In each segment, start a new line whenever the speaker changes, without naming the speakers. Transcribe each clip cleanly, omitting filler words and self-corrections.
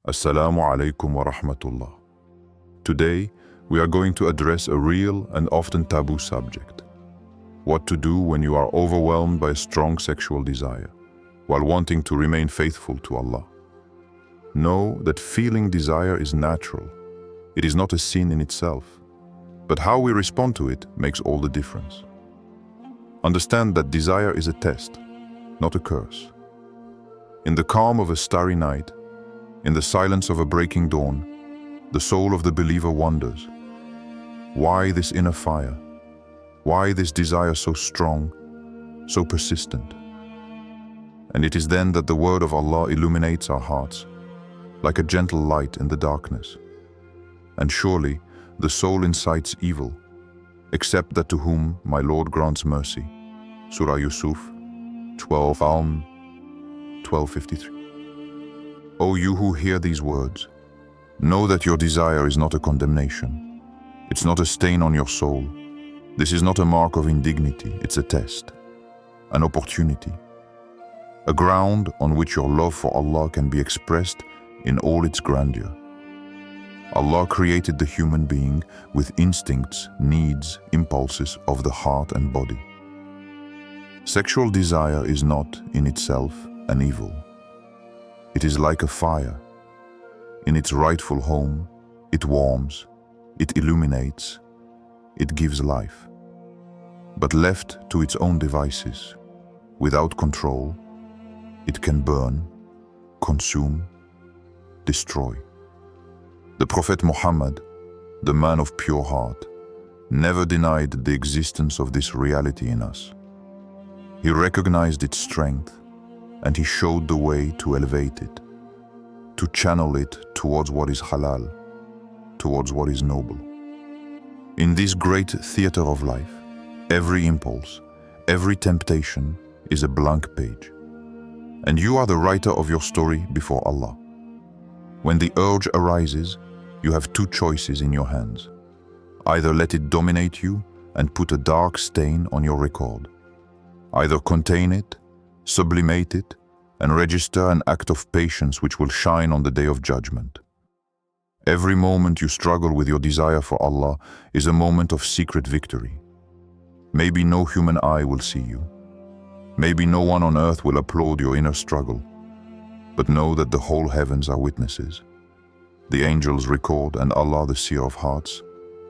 Assalamu alaikum wa rahmatullah. Today, we are going to address a real and often taboo subject. What to do when you are overwhelmed by a strong sexual desire, while wanting to remain faithful to Allah. Know that feeling desire is natural. It is not a sin in itself. But how we respond to it makes all the difference. Understand that desire is a test, not a curse. In the calm of a starry night, in the silence of a breaking dawn, the soul of the believer wonders. Why this inner fire? Why this desire so strong, so persistent? And it is then that the word of Allah illuminates our hearts, like a gentle light in the darkness. And surely, the soul incites evil, except that to whom my Lord grants mercy. Surah Yusuf, 12, Psalm 12:53. O you who hear these words, know that your desire is not a condemnation. It's not a stain on your soul. This is not a mark of indignity, it's a test, an opportunity, a ground on which your love for Allah can be expressed in all its grandeur. Allah created the human being with instincts, needs, impulses of the heart and body. Sexual desire is not, in itself, an evil. It is like a fire. In its rightful home, it warms, it illuminates, it gives life. But left to its own devices, without control, it can burn, consume, destroy. The Prophet Muhammad, the man of pure heart, never denied the existence of this reality in us. He recognized its strength, and he showed the way to elevate it, to channel it towards what is halal, towards what is noble. In this great theater of life, every impulse, every temptation is a blank page. And you are the writer of your story before Allah. When the urge arises, you have two choices in your hands. Either let it dominate you and put a dark stain on your record. Either contain it, sublimate it, and register an act of patience which will shine on the day of judgment. Every moment you struggle with your desire for Allah is a moment of secret victory. Maybe no human eye will see you. Maybe no one on earth will applaud your inner struggle. But know that the whole heavens are witnesses. The angels record, and Allah, the seer of hearts,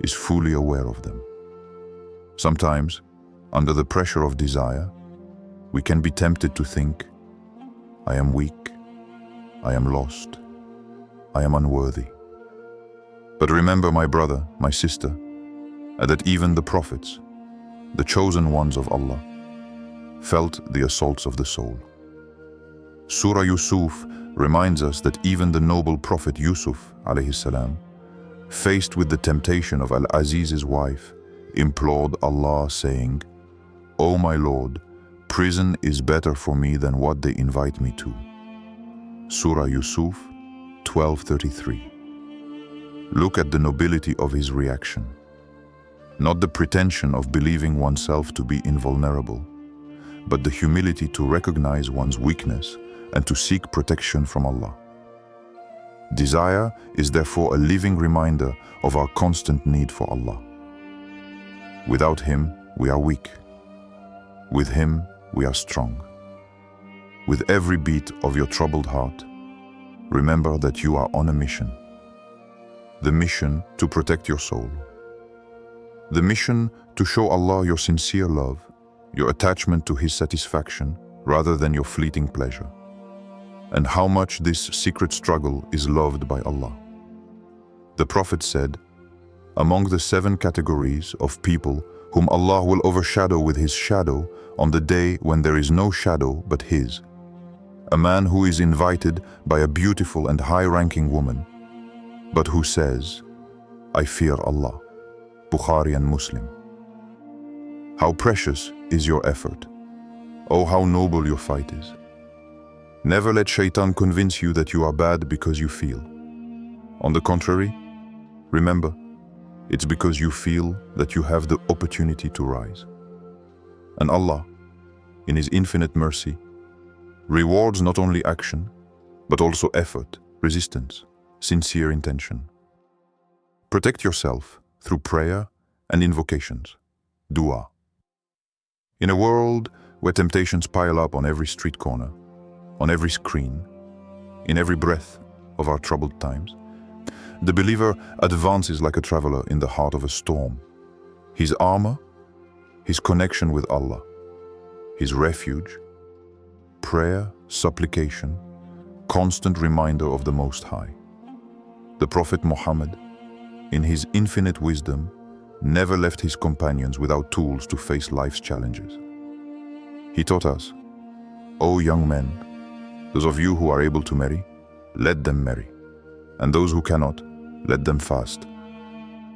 is fully aware of them. Sometimes, under the pressure of desire, we can be tempted to think, I am weak, I am lost, I am unworthy. But remember, my brother, my sister, that even the prophets, the chosen ones of Allah, felt the assaults of the soul. Surah Yusuf reminds us that even the noble Prophet Yusuf, alayhi salam, faced with the temptation of Al-Aziz's wife, implored Allah, saying, O my Lord, prison is better for me than what they invite me to. Surah Yusuf 12:33. Look at the nobility of his reaction. Not the pretension of believing oneself to be invulnerable, but the humility to recognize one's weakness and to seek protection from Allah. Desire is therefore a living reminder of our constant need for Allah. Without Him, we are weak. With Him, we are strong. With every beat of your troubled heart, remember that you are on a mission. The mission to protect your soul. The mission to show Allah your sincere love, your attachment to His satisfaction rather than your fleeting pleasure, and how much this secret struggle is loved by Allah. The Prophet said, among the 7 categories of people whom Allah will overshadow with His shadow on the day when there is no shadow but His, a man who is invited by a beautiful and high-ranking woman, but who says, I fear Allah. Bukhari and Muslim. How precious is your effort. Oh, how noble your fight is. Never let shaitan convince you that you are bad because you feel. On the contrary, remember, it's because you feel that you have the opportunity to rise. And Allah, in His infinite mercy, rewards not only action, but also effort, resistance, sincere intention. Protect yourself through prayer and invocations, dua. In a world where temptations pile up on every street corner, on every screen, in every breath of our troubled times, the believer advances like a traveler in the heart of a storm. His armor, his connection with Allah, his refuge, prayer, supplication, constant reminder of the Most High. The Prophet Muhammad, in his infinite wisdom, never left his companions without tools to face life's challenges. He taught us, "O young men, those of you who are able to marry, let them marry, and those who cannot, let them fast,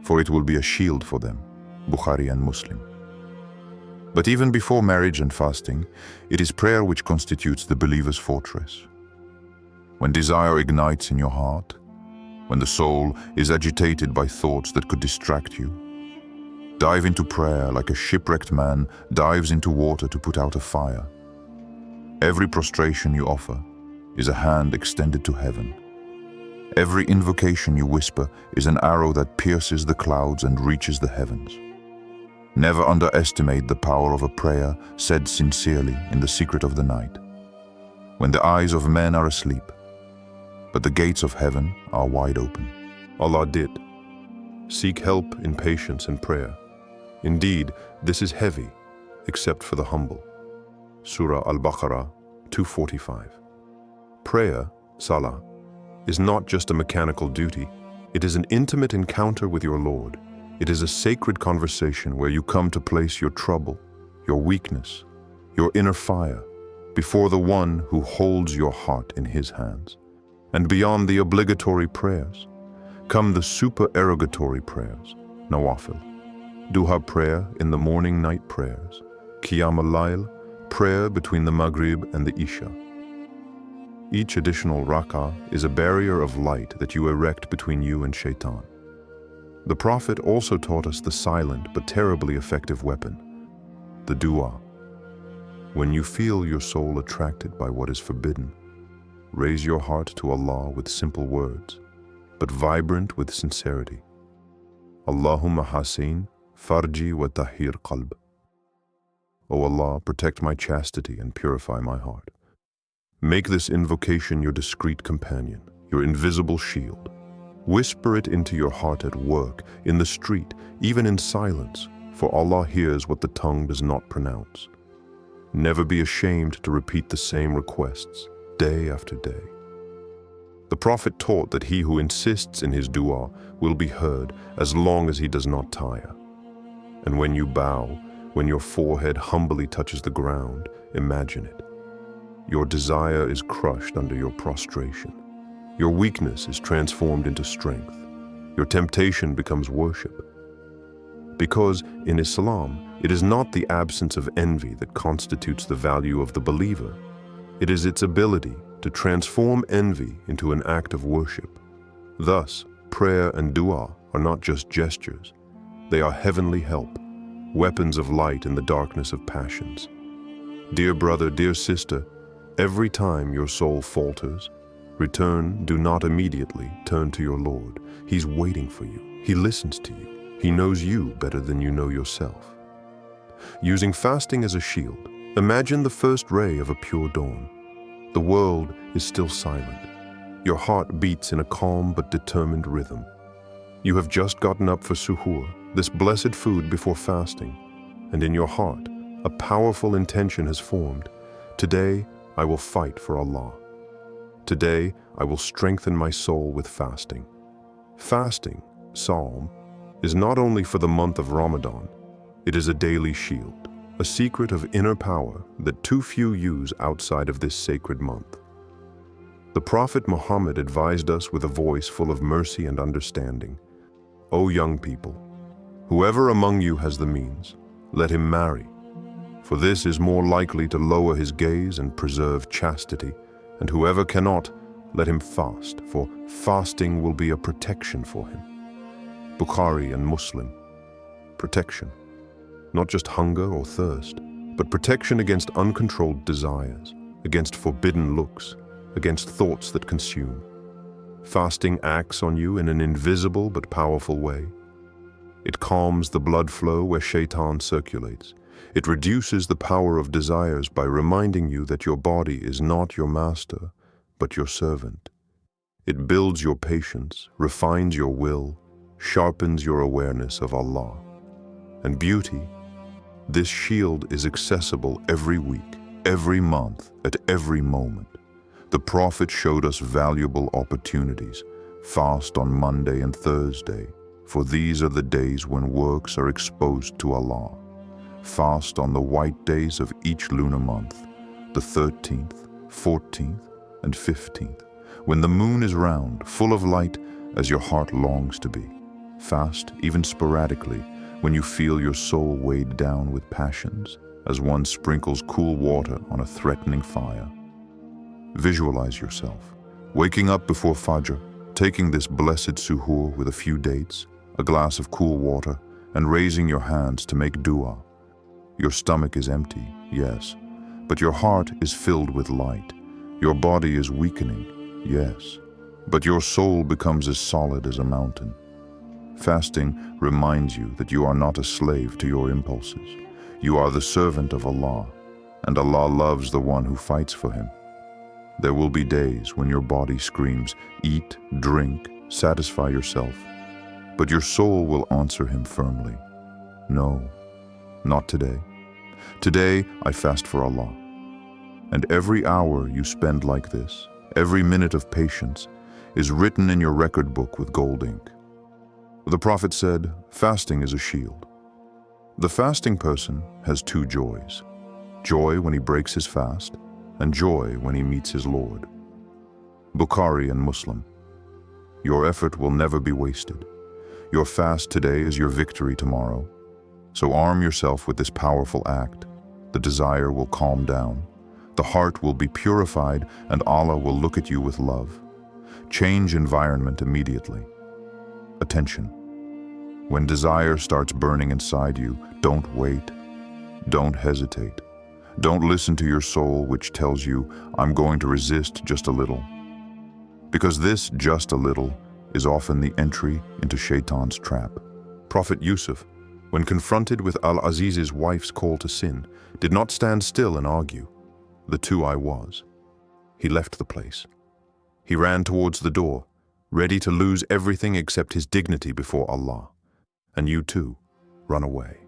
for it will be a shield for them." Bukhari and Muslim. But even before marriage and fasting, it is prayer which constitutes the believer's fortress. When desire ignites in your heart, when the soul is agitated by thoughts that could distract you, dive into prayer like a shipwrecked man dives into water to put out a fire. Every prostration you offer is a hand extended to heaven. Every invocation you whisper is an arrow that pierces the clouds and reaches the heavens. Never underestimate the power of a prayer said sincerely in the secret of the night, when the eyes of men are asleep, but the gates of heaven are wide open.
Allah did. Seek help in patience and prayer. Indeed, this is heavy, except for the humble. Surah Al-Baqarah 245. Prayer, salah, is not just a mechanical duty. It is an intimate encounter with your Lord. It is a sacred conversation where you come to place your trouble, your weakness, your inner fire before the one who holds your heart in his hands. And beyond the obligatory prayers, come the supererogatory prayers, nawafil. Duha prayer in the morning night prayers, Qiyam al-Layl, prayer between the Maghrib and the Isha. Each additional rak'ah is a barrier of light that you erect between you and shaitan. The Prophet also taught us the silent but terribly effective weapon, the dua. When you feel your soul attracted by what is forbidden, raise your heart to Allah with simple words, but vibrant with sincerity. Allahumma hasin, farji wa tahir qalb. O Allah, protect my chastity and purify my heart. Make this invocation your discreet companion, your invisible shield. Whisper it into your heart at work, in the street, even in silence, for Allah hears what the tongue does not pronounce. Never be ashamed to repeat the same requests, day after day. The Prophet taught that he who insists in his dua will be heard as long as he does not tire. And when you bow, when your forehead humbly touches the ground, imagine it. Your desire is crushed under your prostration. Your weakness is transformed into strength. Your temptation becomes worship. Because in Islam, it is not the absence of envy that constitutes the value of the believer. It is its ability to transform envy into an act of worship. Thus, prayer and dua are not just gestures. They are heavenly help, weapons of light in the darkness of passions. Dear brother, dear sister, every time your soul falters, do not immediately turn to your Lord. He's waiting for you. He listens to you. He knows you better than you know yourself. Using fasting as a shield, imagine the first ray of a pure dawn. The world is still silent. Your heart beats in a calm but determined rhythm. You have just gotten up for suhoor, this blessed food before fasting, and in your heart, a powerful intention has formed. Today, I will fight for Allah. Today, I will strengthen my soul with fasting. Fasting, Psalm, is not only for the month of Ramadan, it is a daily shield, a secret of inner power that too few use outside of this sacred month. The Prophet Muhammad advised us with a voice full of mercy and understanding. O young people, whoever among you has the means, let him marry, for this is more likely to lower his gaze and preserve chastity. And whoever cannot, let him fast, for fasting will be a protection for him. Bukhari and Muslim. Protection. Not just hunger or thirst, but protection against uncontrolled desires, against forbidden looks, against thoughts that consume. Fasting acts on you in an invisible but powerful way. It calms the blood flow where shaitan circulates. It reduces the power of desires by reminding you that your body is not your master, but your servant. It builds your patience, refines your will, sharpens your awareness of Allah. And beauty, this shield is accessible every week, every month, at every moment. The Prophet showed us valuable opportunities. Fast on Monday and Thursday, for these are the days when works are exposed to Allah. Fast on the white days of each lunar month, the 13th, 14th, and 15th, when the moon is round, full of light as your heart longs to be. Fast, even sporadically, when you feel your soul weighed down with passions, as one sprinkles cool water on a threatening fire. Visualize yourself, waking up before Fajr, taking this blessed suhoor with a few dates, a glass of cool water, and raising your hands to make dua. Your stomach is empty, yes, but your heart is filled with light. Your body is weakening, yes, but your soul becomes as solid as a mountain. Fasting reminds you that you are not a slave to your impulses. You are the servant of Allah, and Allah loves the one who fights for Him. There will be days when your body screams, eat, drink, satisfy yourself, but your soul will answer Him firmly. No, not today. Today I fast for Allah. And every hour you spend like this, every minute of patience, is written in your record book with gold ink. The Prophet said, fasting is a shield. The fasting person has two joys: joy when he breaks his fast, and joy when he meets his Lord. Bukhari and Muslim. Your effort will never be wasted. Your fast today is your victory tomorrow. So arm yourself with this powerful act. The desire will calm down. The heart will be purified, and Allah will look at you with love. Change environment immediately. Attention. When desire starts burning inside you, don't wait. Don't hesitate. Don't listen to your soul which tells you, I'm going to resist just a little. Because this just a little is often the entry into Shaitan's trap. Prophet Yusuf, when confronted with Al-Aziz's wife's call to sin, did not stand still and argue. The two I was. He left the place. He ran towards the door, ready to lose everything except his dignity before Allah. And you too, run away.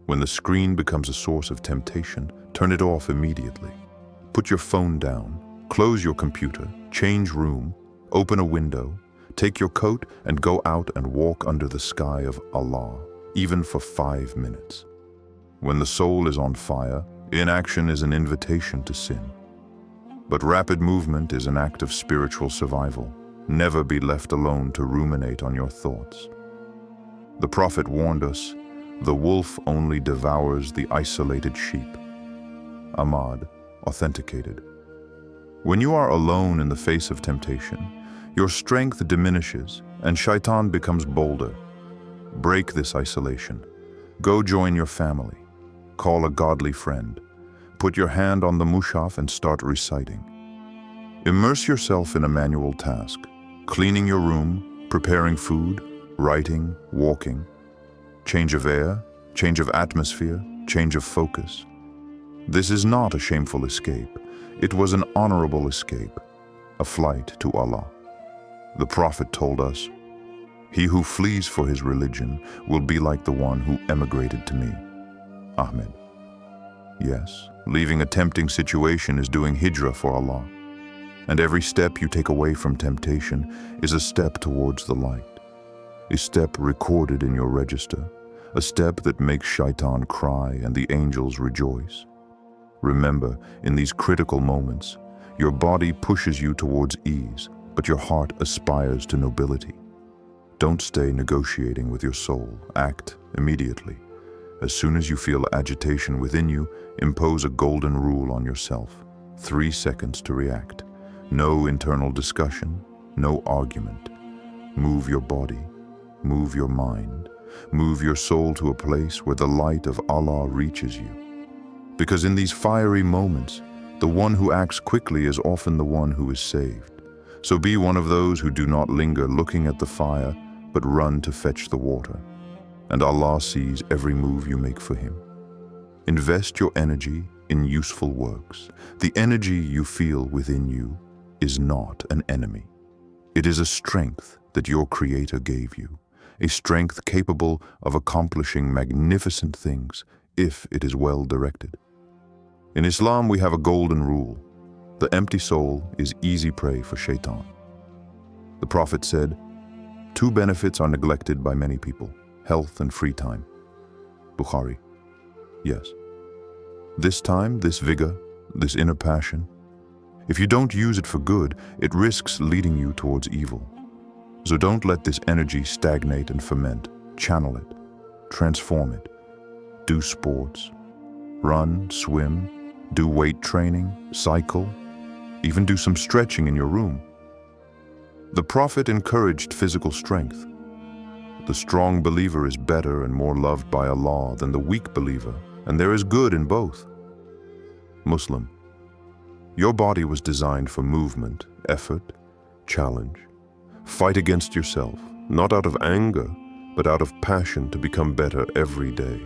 When the screen becomes a source of temptation, turn it off immediately. Put your phone down, close your computer, change room, open a window, take your coat and go out and walk under the sky of Allah, even for 5 minutes. When the soul is on fire, inaction is an invitation to sin. But rapid movement is an act of spiritual survival. Never be left alone to ruminate on your thoughts. The Prophet warned us, the wolf only devours the isolated sheep. Ahmad, authenticated. When you are alone in the face of temptation, your strength diminishes and Shaitan becomes bolder. Break this isolation. Go join your family. Call a godly friend. Put your hand on the mushaf and start reciting. Immerse yourself in a manual task, cleaning your room, preparing food, writing, walking. Change of air, change of atmosphere, change of focus. This is not a shameful escape. It was an honorable escape, a flight to Allah. The Prophet told us, he who flees for his religion will be like the one who emigrated to me. Ahmed. Yes, leaving a tempting situation is doing hijrah for Allah. And every step you take away from temptation is a step towards the light. A step recorded in your register. A step that makes Shaitan cry and the angels rejoice. Remember, in these critical moments, your body pushes you towards ease, but your heart aspires to nobility. Don't stay negotiating with your soul. Act immediately. As soon as you feel agitation within you, impose a golden rule on yourself. 3 seconds to react. No internal discussion, no argument. Move your body, move your mind, move your soul to a place where the light of Allah reaches you. Because in these fiery moments, the one who acts quickly is often the one who is saved.
So be one of those who do not linger looking at the fire, but run to fetch the water. And Allah sees every move you make for Him. Invest your energy in useful works. The energy you feel within you is not an enemy. It is a strength that your Creator gave you, a strength capable of accomplishing magnificent things if it is well directed. In Islam, we have a golden rule. The empty soul is easy prey for shaitan. The Prophet said, 2 benefits are neglected by many people, health and free time. Bukhari. Yes. This time, this vigor, this inner passion, if you don't use it for good, it risks leading you towards evil. So don't let this energy stagnate and ferment. Channel it, transform it. Do sports, run, swim, do weight training, cycle, even do some stretching in your room. The Prophet encouraged physical strength. The strong believer is better and more loved by Allah than the weak believer, and there is good in both. Muslim, your body was designed for movement, effort, challenge. Fight against yourself, not out of anger, but out of passion to become better every day.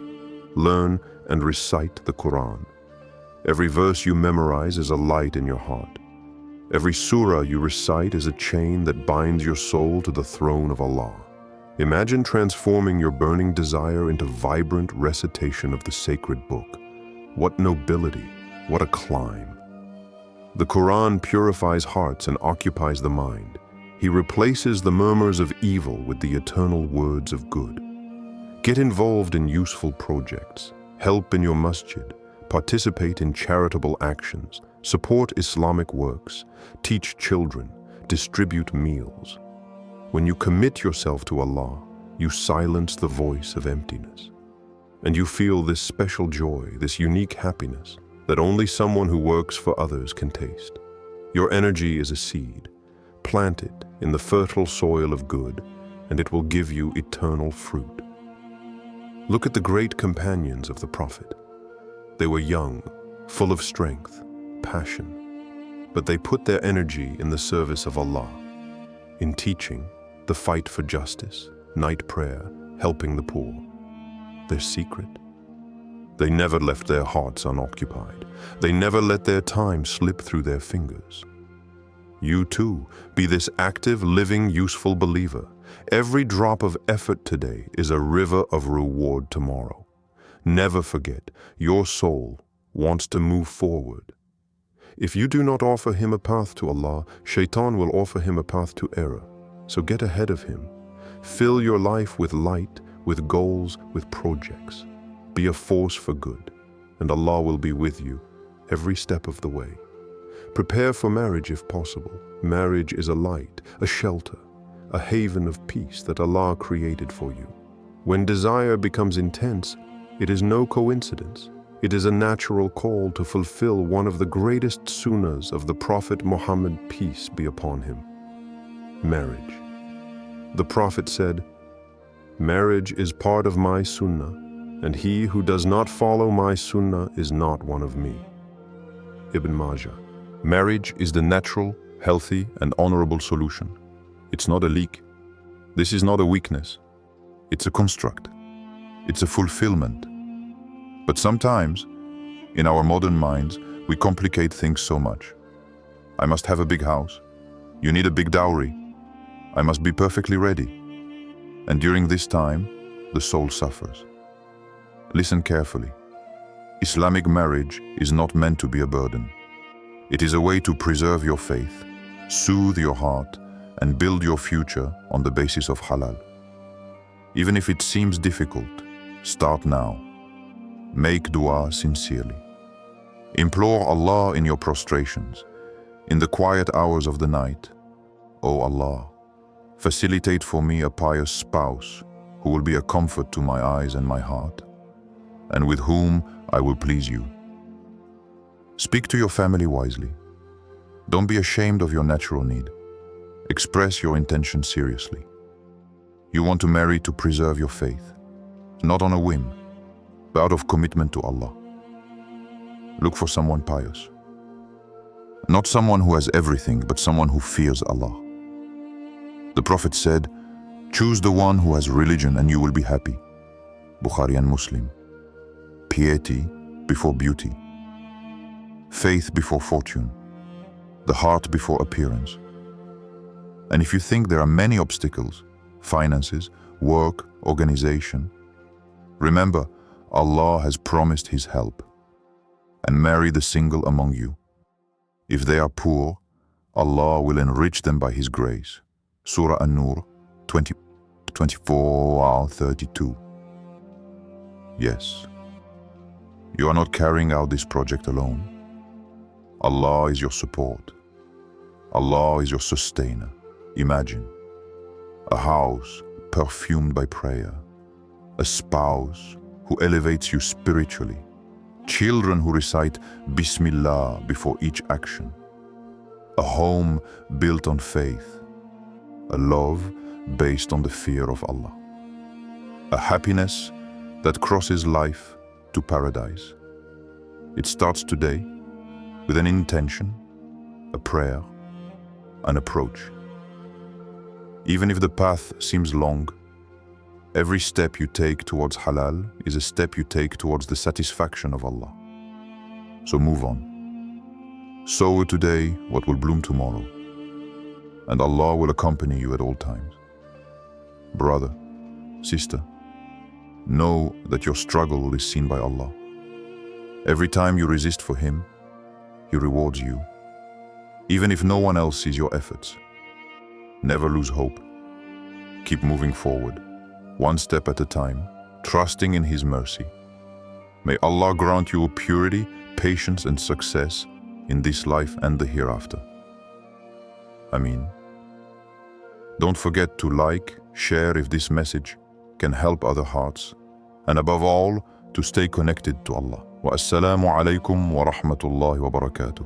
Learn and recite the Quran. Every verse you memorize is a light in your heart. Every surah you recite is a chain that binds your soul to the throne of Allah. Imagine transforming your burning desire into vibrant recitation of the sacred book. What nobility, what a climb. The Quran purifies hearts and occupies the mind. He replaces the murmurs of evil with the eternal words of good. Get involved in useful projects. Help in your masjid. Participate in charitable actions. Support Islamic works. Teach children. Distribute meals. When you commit yourself to Allah, you silence the voice of emptiness. And you feel this special joy, this unique happiness that only someone who works for others can taste. Your energy is a seed. Plant it in the fertile soil of good, and it will give you eternal fruit. Look at the great companions of the Prophet. They were young, full of strength, passion, but they put their energy in the service of Allah, in teaching, the fight for justice, night prayer, helping the poor. Their secret? They never left their hearts unoccupied. They never let their time slip through their fingers. You too, be this active, living, useful believer. Every drop of effort today is a river of reward tomorrow. Never forget, your soul wants to move forward. If you do not offer him a path to Allah, Shaitan will offer him a path to error. So get ahead of him. Fill your life with light, with goals, with projects. Be a force for good, and Allah will be with you every step of the way. Prepare for marriage if possible. Marriage is a light, a shelter, a haven of peace that Allah created for you. When desire becomes intense, it is no coincidence. It is a natural call to fulfill one of the greatest sunnahs of the Prophet Muhammad, peace be upon him. Marriage. The Prophet said, "Marriage is part of my sunnah, and he who does not follow my sunnah is not one of me." Ibn Majah. Marriage is the natural, healthy, and honorable solution. It's not a leak. This is not a weakness. It's a construct. It's a fulfillment. But sometimes, in our modern minds, we complicate things so much. I must have a big house. You need a big dowry. I must be perfectly ready. And during this time, the soul suffers. Listen carefully. Islamic marriage is not meant to be a burden. It is a way to preserve your faith, soothe your heart, and build your future on the basis of halal. Even if it seems difficult, start now. Make dua sincerely. Implore Allah in your prostrations, in the quiet hours of the night. O Allah, facilitate for me a pious spouse who will be a comfort to my eyes and my heart, and with whom I will please you. Speak to your family wisely. Don't be ashamed of your natural need. Express your intention seriously. You want to marry to preserve your faith, not on a whim, but out of commitment to Allah. Look for someone pious. Not someone who has everything, but someone who fears Allah. The Prophet said, "Choose the one who has religion and you will be happy." Bukhari and Muslim. Piety before beauty. Faith before fortune. The heart before appearance. And if you think there are many obstacles, finances, work, organization, remember, Allah has promised His help. And marry the single among you. If they are poor, Allah will enrich them by His grace. Surah An-Nur 24-32. Yes, you are not carrying out this project alone. Allah is your support. Allah is your sustainer. Imagine a house perfumed by prayer, a spouse who elevates you spiritually, children who recite Bismillah before each action, a home built on faith, a love based on the fear of Allah, a happiness that crosses life to paradise. It starts today with an intention, a prayer, an approach. Even if the path seems long, every step you take towards halal is a step you take towards the satisfaction of Allah. So move on. Sow today what will bloom tomorrow, and Allah will accompany you at all times. Brother, sister, know that your struggle is seen by Allah. Every time you resist for Him, He rewards you, even if no one else sees your efforts. Never lose hope. Keep moving forward, one step at a time, trusting in His mercy. May Allah grant you purity, patience, and success in this life and the hereafter. Ameen. Don't forget to like, share if this message can help other hearts, and above all, to stay connected to Allah. Wa assalamu alaikum wa rahmatullahi wa barakatuh.